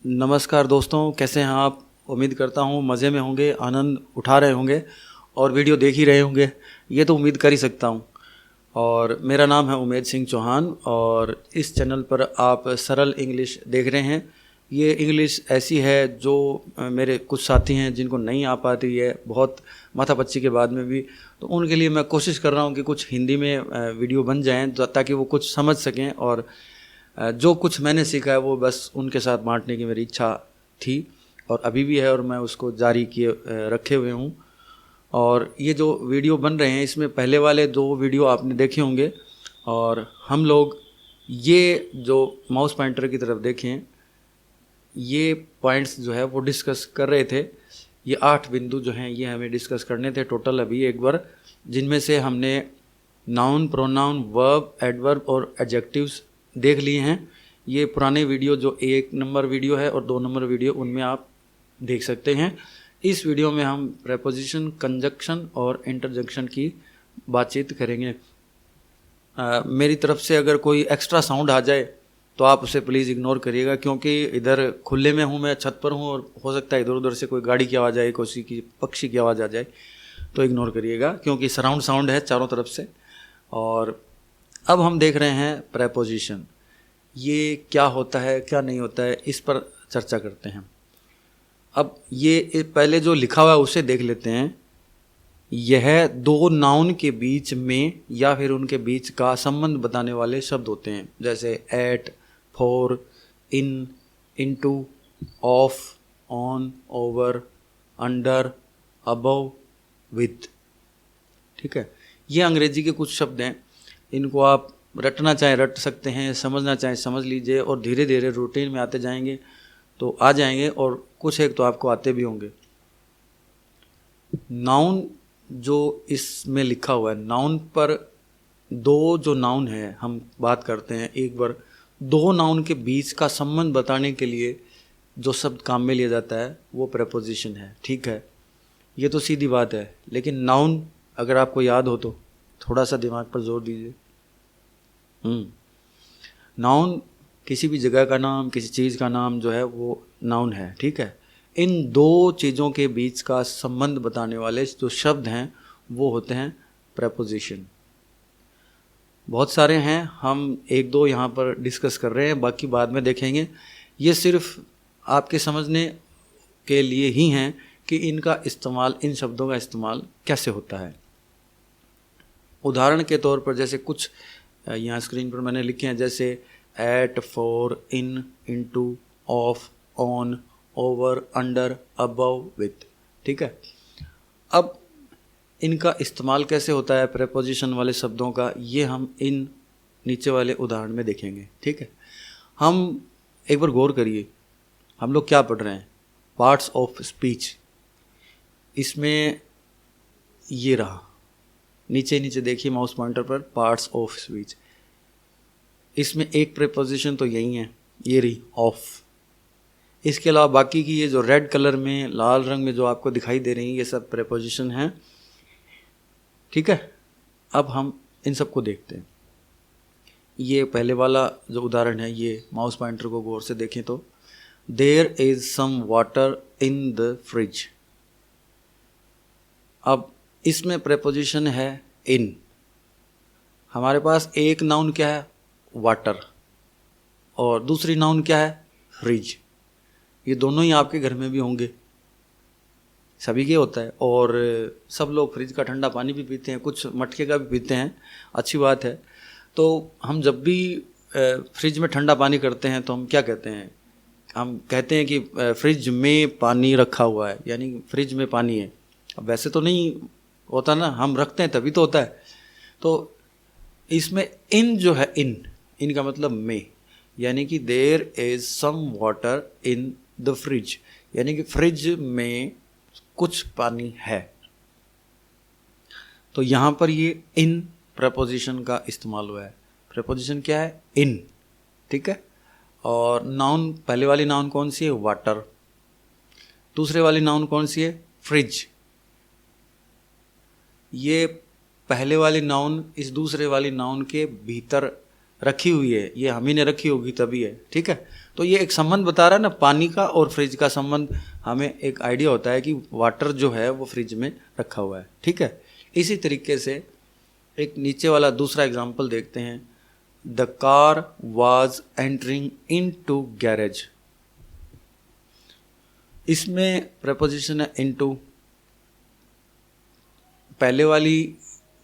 नमस्कार दोस्तों, कैसे हैं आप। उम्मीद करता हूँ मज़े में होंगे, आनंद उठा रहे होंगे और वीडियो देख ही रहे होंगे, ये तो उम्मीद कर ही सकता हूँ। और मेरा नाम है उमेद सिंह चौहान और इस चैनल पर आप सरल इंग्लिश देख रहे हैं। ये इंग्लिश ऐसी है जो मेरे कुछ साथी हैं जिनको नहीं आ पाती है बहुत माथापच्ची के बाद में भी, तो उनके लिए मैं कोशिश कर रहा हूँ कि कुछ हिंदी में वीडियो बन जाएँ ताकि वो कुछ समझ सकें। और जो कुछ मैंने सीखा है वो बस उनके साथ बांटने की मेरी इच्छा थी और अभी भी है और मैं उसको जारी किए रखे हुए हूँ। और ये जो वीडियो बन रहे हैं इसमें पहले वाले 2 वीडियो आपने देखे होंगे और हम लोग ये जो माउस पॉइंटर की तरफ देखें, ये पॉइंट्स जो है वो डिस्कस कर रहे थे। ये 8 बिंदु जो हैं ये हमें डिस्कस करने थे टोटल अभी एक बार, जिनमें से हमने नाउन, प्रोनाउन, वर्ब, एडवर्ब और एडजेक्टिव्स देख लिए हैं। ये पुराने वीडियो जो 1 नंबर वीडियो है और 2 नंबर वीडियो उनमें आप देख सकते हैं। इस वीडियो में हम प्रेपोजिशन, कंजक्शन और इंटरजेक्शन की बातचीत करेंगे। मेरी तरफ से अगर कोई एक्स्ट्रा साउंड आ जाए तो आप उसे प्लीज़ इग्नोर करिएगा, क्योंकि इधर खुले में हूँ, मैं छत पर हूँ और हो सकता है इधर उधर से कोई गाड़ी की आवाज़ आए, किसी की पक्षी की आवाज़ आ जाए, तो इग्नोर करिएगा क्योंकि सराउंड साउंड है चारों तरफ से। और अब हम देख रहे हैं प्रेपोजिशन, ये क्या होता है क्या नहीं होता है, इस पर चर्चा करते हैं। अब ये पहले जो लिखा हुआ है उसे देख लेते हैं। यह 2 नाउन के बीच में या फिर उनके बीच का संबंध बताने वाले शब्द होते हैं, जैसे at, for, in, into, of, on, over, under, above, with. ठीक है, ये अंग्रेजी के कुछ शब्द हैं। इनको आप रटना चाहें रट सकते हैं, समझना चाहें समझ लीजिए और धीरे धीरे रूटीन में आते जाएंगे तो आ जाएंगे और कुछ एक तो आपको आते भी होंगे। नाउन जो इसमें लिखा हुआ है, नाउन पर 2 जो नाउन है हम बात करते हैं एक बार। 2 नाउन के बीच का संबंध बताने के लिए जो शब्द काम में लिया जाता है वो प्रेपोजिशन है। ठीक है, ये तो सीधी बात है, लेकिन नाउन अगर आपको याद हो तो थोड़ा सा दिमाग पर जोर दीजिए। नाउन किसी भी जगह का नाम, किसी चीज़ का नाम जो है वो नाउन है। ठीक है, इन 2 चीज़ों के बीच का संबंध बताने वाले जो शब्द हैं वो होते हैं प्रेपोजिशन। बहुत सारे हैं, हम 1-2 यहाँ पर डिस्कस कर रहे हैं, बाकी बाद में देखेंगे। ये सिर्फ आपके समझने के लिए ही हैं कि इनका इस्तेमाल, इन शब्दों का इस्तेमाल कैसे होता है। उदाहरण के तौर पर जैसे कुछ यहाँ स्क्रीन पर मैंने लिखे हैं, जैसे at, for, in, into, of, on, over, under, above, with. ठीक है, अब इनका इस्तेमाल कैसे होता है प्रेपोजिशन वाले शब्दों का, ये हम इन नीचे वाले उदाहरण में देखेंगे। ठीक है, हम एक बार गौर करिए, हम लोग क्या पढ़ रहे हैं, पार्ट्स ऑफ स्पीच। इसमें ये रहा, नीचे नीचे देखिए माउस पॉइंटर पर, पार्ट्स ऑफ स्पीच। इसमें एक प्रेपोजिशन तो यही है, ये रही ऑफ। इसके अलावा बाकी की ये जो रेड कलर में, लाल रंग में जो आपको दिखाई दे रही हैं, ये सब प्रेपोजिशन हैं। ठीक है, अब हम इन सबको देखते हैं। ये पहले वाला जो उदाहरण है, ये माउस पॉइंटर को गौर से देखें तो, there is some water in the fridge. अब इसमें प्रेपोजिशन है इन। हमारे पास एक नाउन क्या है, वाटर, और दूसरी नाउन क्या है, फ्रिज। ये दोनों ही आपके घर में भी होंगे, सभी के होता है। और सब लोग फ्रिज का ठंडा पानी भी पीते हैं, कुछ मटके का भी पीते हैं, अच्छी बात है। तो हम जब भी फ्रिज में ठंडा पानी करते हैं तो हम क्या कहते हैं, हम कहते हैं कि फ्रिज में पानी रखा हुआ है, यानी फ्रिज में पानी है। अब वैसे तो नहीं होता ना, हम रखते हैं तभी तो होता है। तो इसमें इन जो है, इन का मतलब में, यानी कि there is some water in the fridge, यानी कि फ्रिज में कुछ पानी है। तो यहाँ पर ये इन प्रेपोजिशन का इस्तेमाल हुआ है। प्रेपोजिशन क्या है, इन। ठीक है, और नाउन, पहले वाली नाउन कौन सी है, वाटर। दूसरे वाली नाउन कौन सी है, फ्रिज। ये पहले वाली नाउन इस दूसरे वाली नाउन के भीतर रखी हुई है, ये हम ही ने रखी होगी तभी है, ठीक है। तो ये एक संबंध बता रहा है ना, पानी का और फ्रिज का संबंध, हमें एक आइडिया होता है कि वाटर जो है वो फ्रिज में रखा हुआ है, ठीक है। इसी तरीके से एक नीचे वाला दूसरा एग्जाम्पल देखते हैं। The car was entering in to garage. इसमें प्रपोजिशन है इनटू। पहले वाली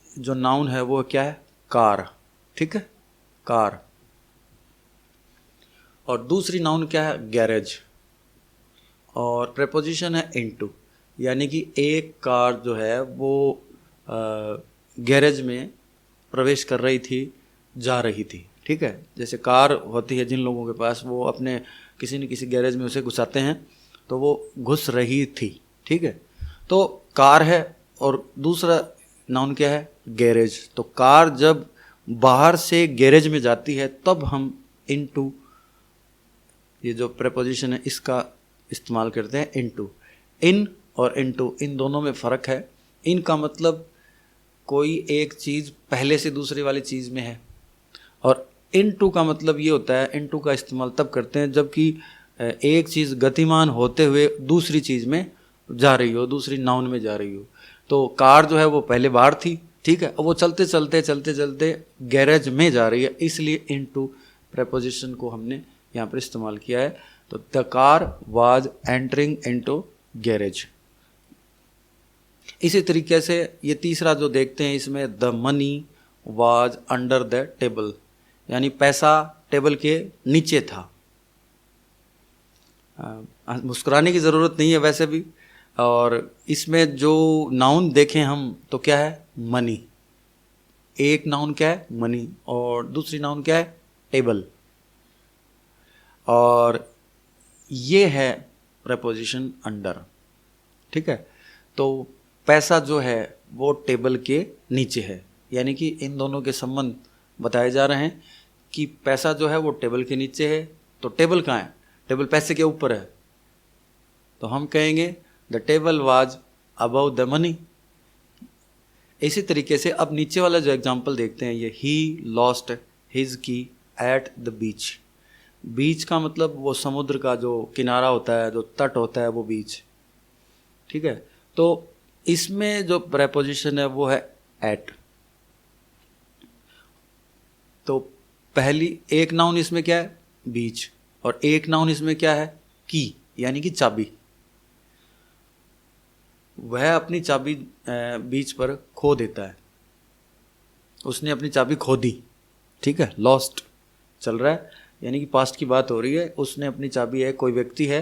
जो नाउन है वो क्या है, कार, ठीक है, कार। और दूसरी नाउन क्या है, गैरेज। और प्रपोजिशन है इनटू, यानी कि एक कार जो है वो गैरेज में प्रवेश कर रही थी, जा रही थी, ठीक है। जैसे कार होती है जिन लोगों के पास, वो अपने किसी न किसी गैरेज में उसे घुसाते हैं, तो वो घुस रही थी, ठीक है। तो कार है और दूसरा नाउन क्या है, गैरेज। तो कार जब बाहर से गैरेज में जाती है तब हम इनटू, ये जो प्रपोजिशन है इसका इस्तेमाल करते हैं, इनटू। इन और इनटू, इन दोनों में फ़र्क है। इन का मतलब कोई एक चीज़ पहले से दूसरी वाली चीज़ में है, और इनटू का मतलब ये होता है, इनटू का इस्तेमाल तब करते हैं जबकि एक चीज़ गतिमान होते हुए दूसरी चीज़ में जा रही हो, दूसरी नाउन में जा रही हो। तो कार जो है वो पहले बाहर थी, ठीक है, और वो चलते चलते चलते चलते गैरेज में जा रही है, इसलिए इनटू प्रपोजिशन को हमने यहाँ पर इस्तेमाल किया है। तो the car was entering into garage. इसी तरीके से ये तीसरा जो देखते हैं इसमें, the money was under the table, यानी पैसा टेबल के नीचे था। मुस्कुराने की ज़रूरत नहीं है वैसे भी। और इसमें जो नाउन देखें हम तो क्या है, मनी। एक नाउन क्या है, मनी, और दूसरी नाउन क्या है, टेबल। और ये है प्रपोजिशन अंडर, ठीक है। तो पैसा जो है वो टेबल के नीचे है, यानी कि इन दोनों के संबंध बताए जा रहे हैं कि पैसा जो है वो टेबल के नीचे है। तो टेबल कहाँ है, टेबल पैसे के ऊपर है, तो हम कहेंगे the table was above the money. इसी तरीके से अब नीचे वाला जो एग्जाम्पल देखते हैं, ये ही लॉस्ट हिज की एट द बीच। बीच का मतलब वो समुद्र का जो किनारा होता है, जो तट होता है, वो बीच, ठीक है। तो इसमें जो प्रेपोजिशन है वो है एट। तो पहली एक नाउन इसमें क्या है, बीच, और एक नाउन इसमें क्या है, की, यानी कि चाबी। वह अपनी चाबी बीच पर खो देता है, उसने अपनी चाबी खो दी, ठीक है, लॉस्ट चल रहा है, यानी कि पास्ट की बात हो रही है। उसने अपनी चाबी है, कोई व्यक्ति है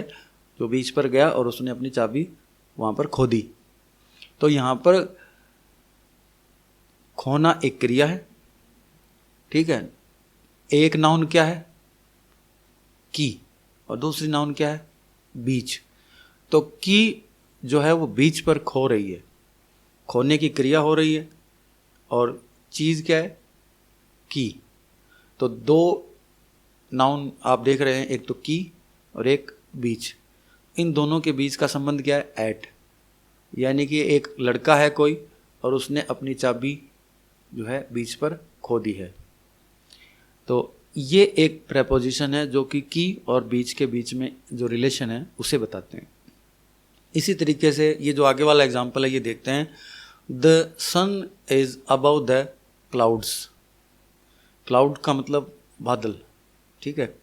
जो बीच पर गया और उसने अपनी चाबी वहाँ पर खो दी। तो यहाँ पर खोना एक क्रिया है, ठीक है। एक नाउन क्या है, की, और दूसरी नाउन क्या है, बीच। तो की जो है वो बीच पर खो रही है, खोने की क्रिया हो रही है, और चीज़ क्या है, की। तो दो नाउन आप देख रहे हैं, एक तो की और एक बीच। इन दोनों के बीच का संबंध क्या है, एट, यानी कि एक लड़का है कोई और उसने अपनी चाबी जो है बीच पर खो दी है। तो ये एक प्रेपोजिशन है जो कि की और बीच के बीच में जो रिलेशन है उसे बताते हैं। इसी तरीके से ये जो आगे वाला एग्जाम्पल है ये देखते हैं, the sun is above the clouds. Cloud का मतलब बादल, ठीक है।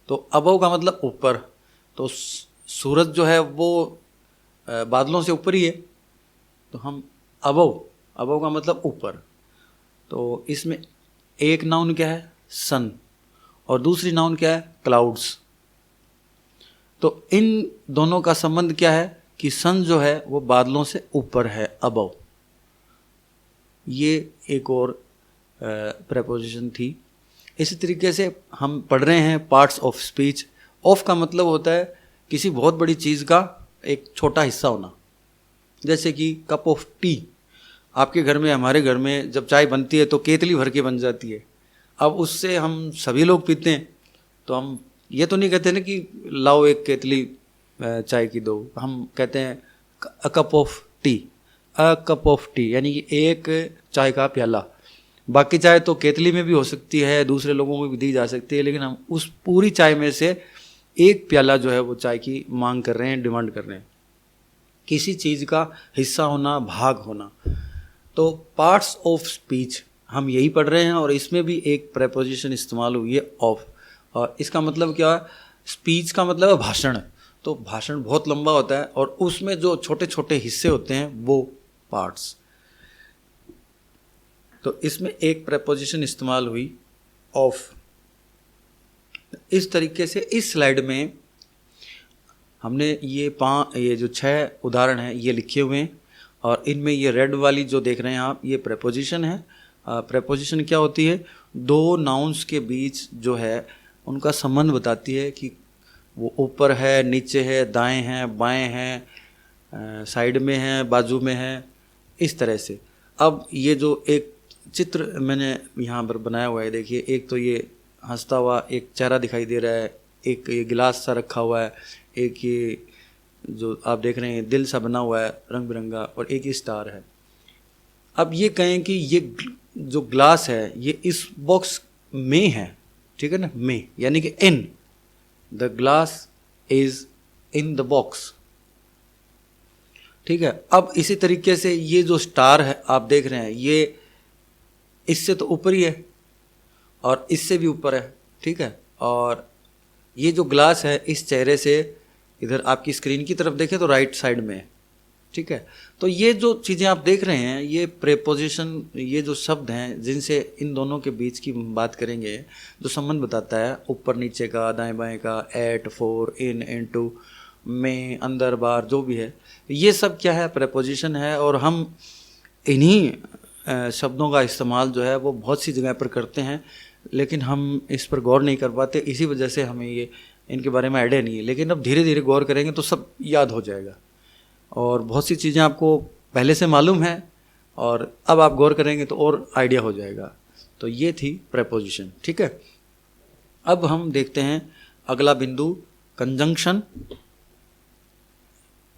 तो अबव का मतलब ऊपर, तो सूरज जो है वो बादलों से ऊपर ही है, तो हम अबव का मतलब ऊपर। तो इसमें एक नाउन क्या है, सन, और दूसरी नाउन क्या है, क्लाउड्स। तो इन दोनों का संबंध क्या है कि सन जो है वो बादलों से ऊपर है, अबव। ये एक और प्रेपोजिशन थी। इसी तरीके से हम पढ़ रहे हैं पार्ट्स ऑफ स्पीच। ऑफ का मतलब होता है किसी बहुत बड़ी चीज़ का एक छोटा हिस्सा होना, जैसे कि कप ऑफ टी। आपके घर में, हमारे घर में जब चाय बनती है तो केतली भर के बन जाती है। अब उससे हम सभी लोग पीते हैं, तो हम ये तो नहीं कहते ना कि लाओ एक केतली चाय की दो, हम कहते हैं a cup of T, a cup of T, यानी कि एक चाय का प्याला। बाकी चाय तो केतली में भी हो सकती है, दूसरे लोगों को भी दी जा सकती है, लेकिन हम उस पूरी चाय में से एक प्याला जो है वो चाय की मांग कर रहे हैं, डिमांड कर रहे हैं। किसी चीज़ का हिस्सा होना, भाग होना। तो पार्ट्स ऑफ स्पीच हम यही पढ़ रहे हैं, और इसमें भी एक प्रेपोजिशन इस्तेमाल हुई है ऑफ, और इसका मतलब क्या है? स्पीच का मतलब है भाषण। तो भाषण बहुत लंबा होता है और उसमें जो छोटे छोटे हिस्से होते हैं वो पार्ट्स। तो इसमें एक प्रेपोजिशन इस्तेमाल हुई ऑफ। इस तरीके से इस स्लाइड में हमने ये जो 6 उदाहरण हैं ये लिखे हुए हैं, और इनमें ये रेड वाली जो देख रहे हैं आप, ये प्रेपोजिशन है। प्रेपोजिशन क्या होती है? 2 नाउन्स के बीच जो है उनका संबंध बताती है कि वो ऊपर है, नीचे है, दाएं हैं, बाएं हैं, साइड में है, बाजू में है, इस तरह से। अब ये जो एक चित्र मैंने यहाँ पर बनाया हुआ है, देखिए, एक तो ये हंसता हुआ एक चेहरा दिखाई दे रहा है, एक ये गिलास सा रखा हुआ है, एक ये जो आप देख रहे हैं दिल सा बना हुआ है रंग बिरंगा, और एक ये स्टार है। अब ये कहें कि ये जो ग्लास है ये इस बॉक्स में है, ठीक है ना, में यानी कि in, the glass is in the box, ठीक है। अब इसी तरीके से ये जो स्टार है आप देख रहे हैं, ये इससे तो ऊपर ही है और इससे भी ऊपर है, ठीक है। और ये जो ग्लास है इस चेहरे से इधर आपकी स्क्रीन की तरफ देखें तो राइट साइड में है, ठीक है। तो ये जो चीज़ें आप देख रहे हैं, ये प्रेपोजिशन, ये जो शब्द हैं जिनसे इन दोनों के बीच की बात करेंगे, जो संबंध बताता है ऊपर नीचे का, दाएं बाएं का, एट, फॉर, इन, इनटू, में, अंदर, बाहर, जो भी है, ये सब क्या है? प्रेपोजिशन है। और हम इन्हीं शब्दों का इस्तेमाल जो है वो बहुत सी जगह पर करते हैं, लेकिन हम इस पर गौर नहीं कर पाते, इसी वजह से हमें ये इनके बारे में आइडिया नहीं है। लेकिन अब धीरे धीरे गौर करेंगे तो सब याद हो जाएगा, और बहुत सी चीज़ें आपको पहले से मालूम है और अब आप गौर करेंगे तो और आइडिया हो जाएगा। तो ये थी प्रेपोजिशन, ठीक है। अब हम देखते हैं अगला बिंदु, कंजंक्शन।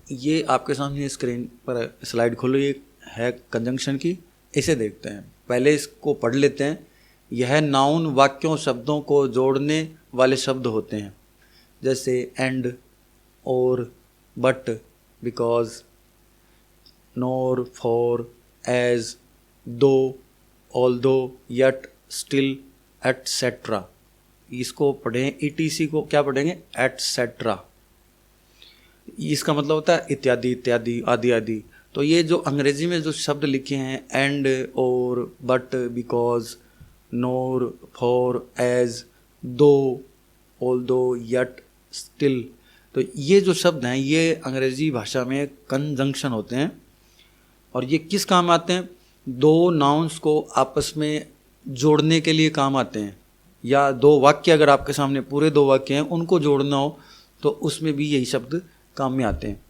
ये आपके सामने स्क्रीन पर स्लाइड खुली है कंजंक्शन की, इसे देखते हैं। पहले इसको पढ़ लेते हैं। यह नाउन वाक्यों, शब्दों को जोड़ने वाले शब्द होते हैं, जैसे एंड, और, but, because, nor, for, as, though, although, yet, still, etcetera. इसको पढ़ें, ईटीसी को क्या पढ़ेंगे? एटसेट्रा। इसका मतलब होता है इत्यादि इत्यादि, आदि आदि। तो ये जो अंग्रेजी में जो शब्द लिखे हैं, एंड, और, but, because, nor, for, as, though, although, yet, still, तो ये जो शब्द हैं ये अंग्रेजी भाषा में कंजंक्शन होते हैं। और ये किस काम आते हैं? 2 नाउन्स को आपस में जोड़ने के लिए काम आते हैं, या 2 वाक्य, अगर आपके सामने पूरे 2 वाक्य हैं उनको जोड़ना हो तो उसमें भी यही शब्द काम में आते हैं।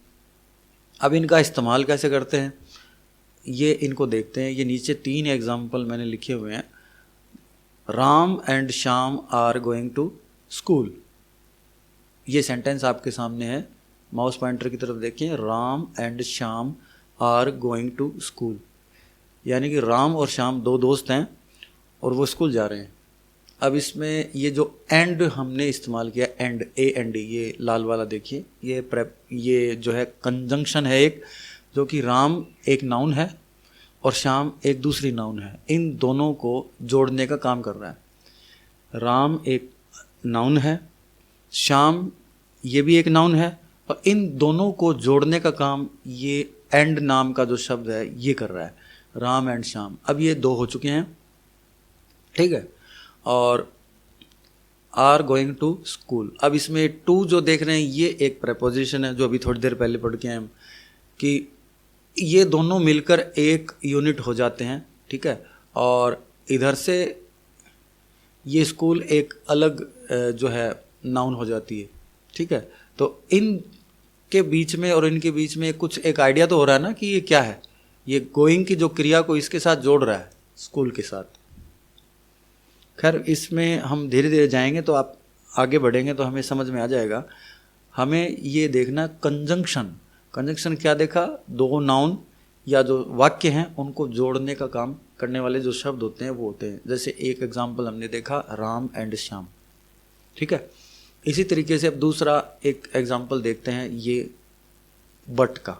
अब इनका इस्तेमाल कैसे करते हैं ये इनको देखते हैं। ये नीचे 3 एग्जाम्पल मैंने लिखे हुए हैं। Ram and Shyam are going to school, ये सेंटेंस आपके सामने है, माउस पॉइंटर की तरफ देखिए। Ram and Shyam are going to school, यानी कि राम और श्याम 2 दोस्त हैं और वो स्कूल जा रहे हैं। अब इसमें ये जो एंड हमने इस्तेमाल किया, एंड, ए एंड, ये लाल वाला देखिए, ये जो है कंजंक्शन है एक, जो कि राम एक नाउन है और श्याम एक दूसरी नाउन है। इन दोनों को जोड़ने का काम कर रहा है। राम एक नाउन है, श्याम ये भी एक नाउन है, और इन दोनों को जोड़ने का काम ये एंड नाम का जो शब्द है ये कर रहा है, राम एंड श्याम। अब ये 2 हो चुके हैं, ठीक है। और आर गोइंग टू स्कूल, अब इसमें 2 जो देख रहे हैं ये एक प्रेपोजिशन है, जो अभी थोड़ी देर पहले पढ़ के आए हम, कि ये दोनों मिलकर एक यूनिट हो जाते हैं, ठीक है। और इधर से ये स्कूल एक अलग जो है नाउन हो जाती है, ठीक है। तो इन के बीच में और इनके बीच में कुछ एक आइडिया तो हो रहा है ना कि ये क्या है, ये गोइंग की जो क्रिया को इसके साथ जोड़ रहा है, स्कूल के साथ। खैर इसमें हम धीरे धीरे जाएंगे तो आप आगे बढ़ेंगे तो हमें समझ में आ जाएगा। हमें ये देखना कंजंक्शन क्या देखा? 2 नाउन या जो वाक्य हैं उनको जोड़ने का काम करने वाले जो शब्द होते हैं वो होते हैं, जैसे एक एग्जाम्पल हमने देखा राम एंड श्याम, ठीक है। इसी तरीके से अब दूसरा एक एग्जाम्पल देखते हैं, ये बट का,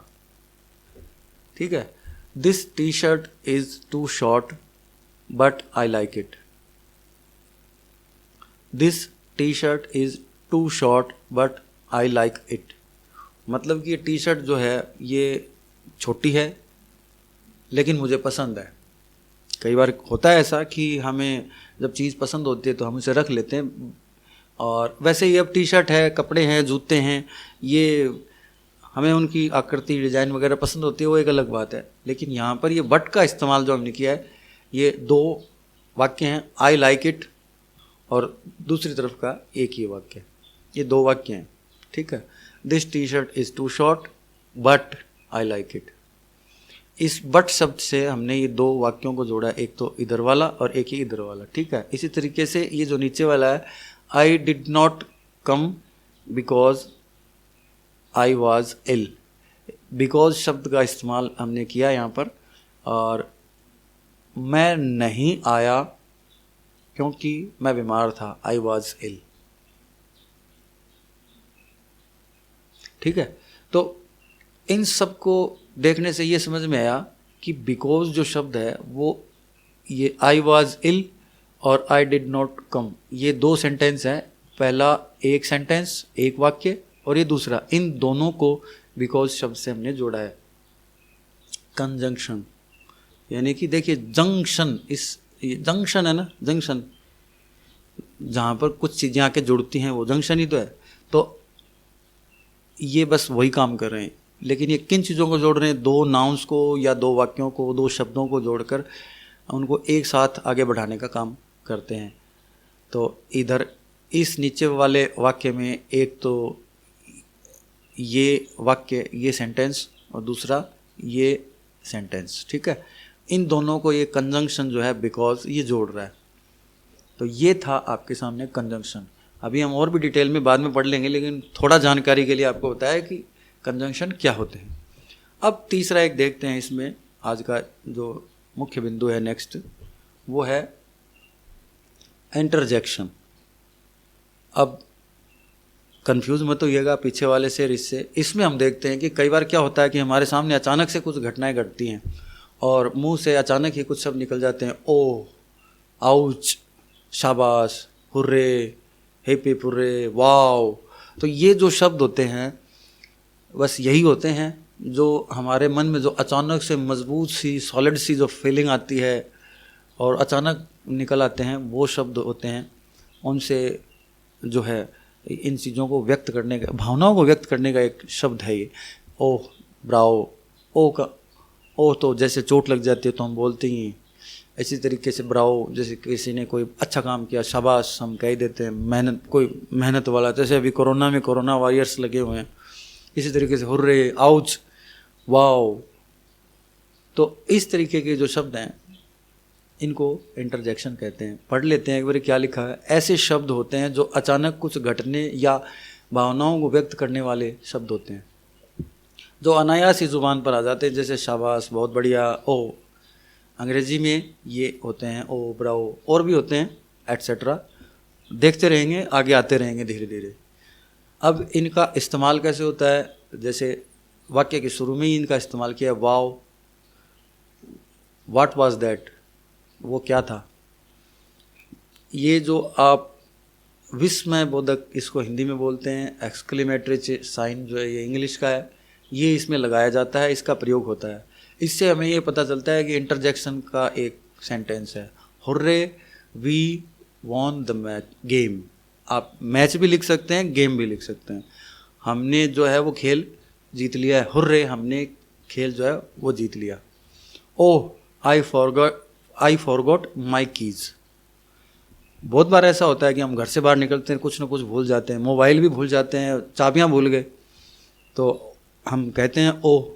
ठीक है। This T shirt is too short but I like it. This T shirt is too short but I like it. मतलब कि ये टी शर्ट जो है ये छोटी है लेकिन मुझे पसंद है। कई बार होता है ऐसा कि हमें जब चीज़ पसंद होती है तो हम उसे रख लेते हैं, और वैसे ही अब टी शर्ट है, कपड़े हैं, जूते हैं, ये हमें उनकी आकृति, डिज़ाइन वगैरह पसंद होती है, वो एक अलग बात है। लेकिन यहाँ पर ये बट का इस्तेमाल जो हमने किया है, ये दो वाक्य हैं, आई लाइक इट और दूसरी तरफ का एक ही वाक्य, ये दो वाक्य हैं, ठीक है। This T shirt is too short but I like it. इस बट शब्द से हमने ये दो वाक्यों को जोड़ा, एक तो इधर वाला और एक ही इधर वाला, ठीक है। इसी तरीके से ये जो नीचे वाला है, I did not come because I was ill. Because शब्द का इस्तेमाल हमने किया यहाँ पर, और मैं नहीं आया क्योंकि मैं बीमार था, आई वॉज इल, ठीक है। तो इन सब को देखने से ये समझ में आया कि बिकॉज जो शब्द है वो ये आई वॉज इल और आई डिड नॉट कम, ये दो सेंटेंस हैं। पहला एक सेंटेंस, एक वाक्य, और ये दूसरा, इन दोनों को बिकॉज शब्द से हमने जोड़ा है। कंजंक्शन, यानी कि देखिए जंक्शन, इस जंक्शन है ना, जंक्शन जहाँ पर कुछ चीज़ें आके जुड़ती हैं वो जंक्शन ही तो है। तो ये बस वही काम कर रहे हैं, लेकिन ये किन चीज़ों को जोड़ रहे हैं? दो नाउन्स को या दो वाक्यों को, दो शब्दों को जोड़कर उनको एक साथ आगे बढ़ाने का काम करते हैं। तो इधर इस नीचे वाले वाक्य में एक तो ये वाक्य, ये सेंटेंस, और दूसरा ये सेंटेंस, ठीक है। इन दोनों को ये कंजंक्शन जो है बिकॉज ये जोड़ रहा है। तो ये था आपके सामने कंजंक्शन। अभी हम और भी डिटेल में बाद में पढ़ लेंगे, लेकिन थोड़ा जानकारी के लिए आपको बताया कि कंजंक्शन क्या होते हैं। अब तीसरा एक देखते हैं, इसमें आज का जो मुख्य बिंदु है नेक्स्ट, वो है इंटरजेक्शन। अब कंफ्यूज मत होइएगा पीछे वाले से और इससे। इसमें हम देखते हैं कि कई बार क्या होता है कि हमारे सामने अचानक से कुछ घटनाएं घटती हैं और मुंह से अचानक ही कुछ शब्द निकल जाते हैं। ओह, आउच, शाबाश, हुर्रे, हेपी हुर्रे, वाओ। तो ये जो शब्द होते हैं बस यही होते हैं जो हमारे मन में जो अचानक से मजबूत सी, सॉलिड सी जो फीलिंग आती है और अचानक निकल आते हैं, वो शब्द होते हैं। उनसे जो है इन चीज़ों को व्यक्त करने का, भावनाओं को व्यक्त करने का एक शब्द है ये। ओह, ब्राओ, ओह का ओह तो जैसे चोट लग जाती है तो हम बोलते ही, इसी तरीके से ब्राओ जैसे किसी ने कोई अच्छा काम किया, शाबाश हम कह देते हैं। मेहनत, कोई मेहनत वाला, जैसे अभी कोरोना में कोरोना वॉरियर्स लगे हुए हैं, इसी तरीके से हुर्रे, आउच, वाओ। तो इस तरीके के जो शब्द हैं इनको इंटरजेक्शन कहते हैं। पढ़ लेते हैं एक बार क्या लिखा है। ऐसे शब्द होते हैं जो अचानक कुछ घटने या भावनाओं को व्यक्त करने वाले शब्द होते हैं, जो अनायास ही जुबान पर आ जाते हैं, जैसे शाबाश, बहुत बढ़िया, ओ। अंग्रेजी में ये होते हैं ओ, ब्राओ, और भी होते हैं एटसेट्रा। देखते रहेंगे, आगे आते रहेंगे धीरे धीरे। अब इनका इस्तेमाल कैसे होता है? जैसे वाक्य के शुरू में ही इनका इस्तेमाल किया, वाओ, व्हाट वाज दैट, वो क्या था। ये जो आप विस्मय बोधक, इसको हिंदी में बोलते हैं, एक्सक्लेमेटरी साइन जो है ये इंग्लिश का है, ये इसमें लगाया जाता है, इसका प्रयोग होता है। इससे हमें ये पता चलता है कि इंटरजेक्शन का एक सेंटेंस है, hurray we won the match, game. आप मैच भी लिख सकते हैं, गेम भी लिख सकते हैं। हमने जो है वो खेल जीत लिया है, हुर्रे, हमने खेल जो है वो जीत लिया। ओह, आई फॉरगॉट माई कीज़। बहुत बार ऐसा होता है कि हम घर से बाहर निकलते हैं, कुछ ना कुछ भूल जाते हैं, मोबाइल भी भूल जाते हैं, चाबियां भूल गए, तो हम कहते हैं ओह।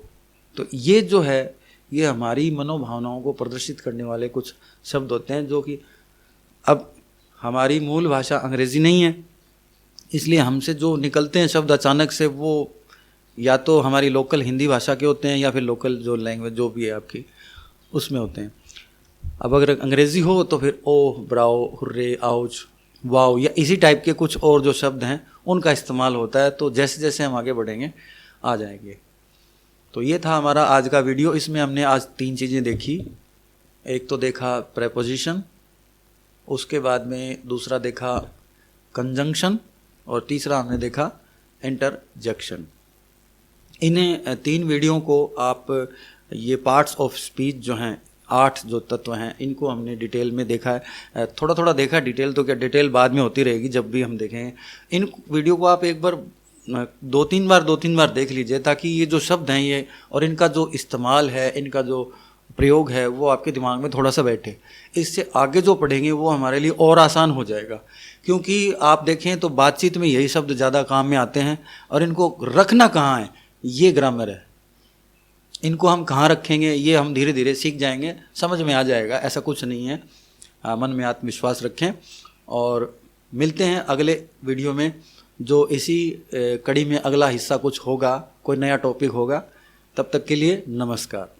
तो ये जो है ये हमारी मनोभावनाओं को प्रदर्शित करने वाले कुछ शब्द होते हैं, जो कि अब हमारी मूल भाषा अंग्रेज़ी नहीं है, इसलिए हमसे जो निकलते हैं शब्द अचानक से, वो या तो हमारी लोकल हिंदी भाषा के होते हैं या फिर लोकल जो लैंग्वेज जो भी है आपकी उसमें होते हैं। अब अगर अंग्रेज़ी हो तो फिर ओह, ब्राओ, हुर्रे, आउच, वाओ या इसी टाइप के कुछ और जो शब्द हैं उनका इस्तेमाल होता है। तो जैसे जैसे हम आगे बढ़ेंगे आ जाएंगे। तो ये था हमारा आज का वीडियो। इसमें हमने आज 3 चीज़ें देखी। एक तो देखा प्रेपोजिशन, उसके बाद में दूसरा देखा कंजंक्शन, और तीसरा हमने देखा इंटरजेक्शन। इन्हें 3 वीडियो को आप, ये पार्ट्स ऑफ स्पीच जो हैं, 8 जो तत्व हैं, इनको हमने डिटेल में देखा है। थोड़ा थोड़ा देखा, डिटेल तो क्या, डिटेल बाद में होती रहेगी जब भी हम देखेंगे। इन वीडियो को आप एक बार 2-3 बार देख लीजिए, ताकि ये जो शब्द हैं ये और इनका जो इस्तेमाल है, इनका जो प्रयोग है, वो आपके दिमाग में थोड़ा सा बैठे। इससे आगे जो पढ़ेंगे वो हमारे लिए और आसान हो जाएगा। क्योंकि आप देखें तो बातचीत में यही शब्द ज़्यादा काम में आते हैं, और इनको रखना कहाँ है ये ग्रामर है। इनको हम कहाँ रखेंगे ये हम धीरे धीरे सीख जाएंगे, समझ में आ जाएगा, ऐसा कुछ नहीं है। मन में आत्मविश्वास रखें, और मिलते हैं अगले वीडियो में, जो इसी कड़ी में अगला हिस्सा कुछ होगा, कोई नया टॉपिक होगा। तब तक के लिए नमस्कार।